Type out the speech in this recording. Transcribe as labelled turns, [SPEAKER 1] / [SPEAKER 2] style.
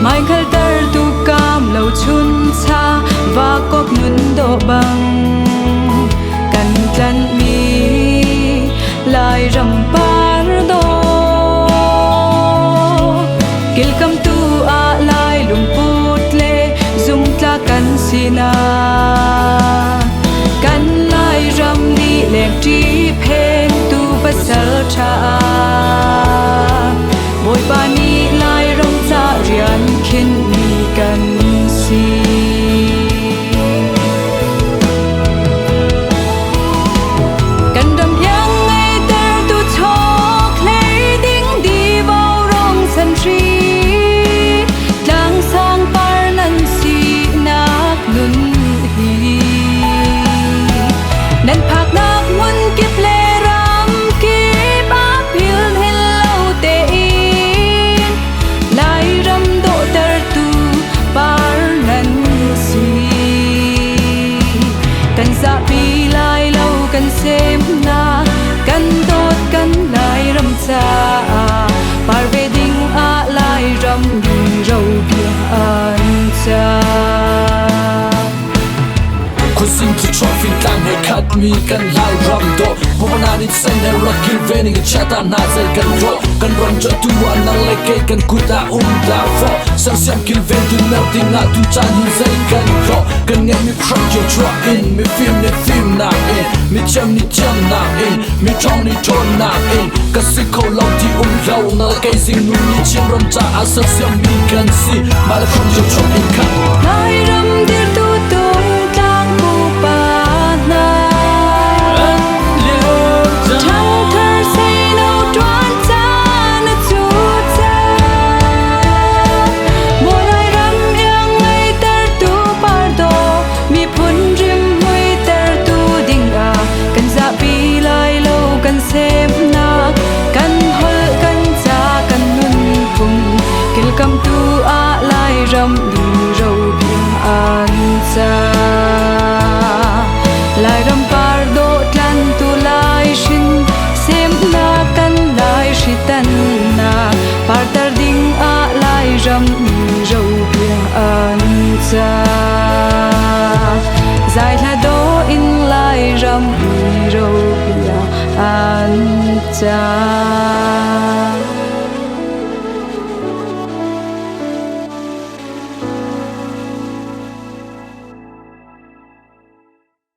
[SPEAKER 1] mai khal tar tu kam lo chun cha va kop nun do bang kan tlan mi lai ram par do kil kam tu a lai lung put le zum tla kan sina kan lai ram ni lek ti pen tu pasal cha boy pa ni lai ram cha rian khin mi kan si kan dam yang ngai ter tu chok le ding di vào rong san tri lang sang par nan si nak nun hi nan phak nak mun kip le ram kip a phil hello te in lai ram do ter tu par nan si kan sa pi lai lo kan sem na kan tot kan lai ram cha par ve ding a lai ram di ro pia an cha
[SPEAKER 2] Kusin to trophy tang he cut me kan lai ram do Bumana ni sen he rock kill vening a chata na zai kan ro kan ram jo tu an na leke kan kuta da fo Sam siam kill ven tu melting na tu chan hi zai kan ro kan nghe mi crack your drop in mi film na in mi cham na in mi tong ni ton na in ka si ko long ti lau na leke sing nu ni chim ram cha a sam siam mi kan si ma la from your drop in kan
[SPEAKER 1] lai ram dir tu tum tang bu pa na thang thar say no twan cha na chu cha bo lai ram yang ngai tar tu par do mi phun rim hui tar tu ding a kan za pi lai lo kan sem na kan hol kan cha kan nun phum kil kam tu a lai ram di ro biang an cha lai ram par do tlan tu lai shin sem na kan lai shitan na par tar ding a lai ram di ro biang an cha zai la do in lai ram di ro biang an cha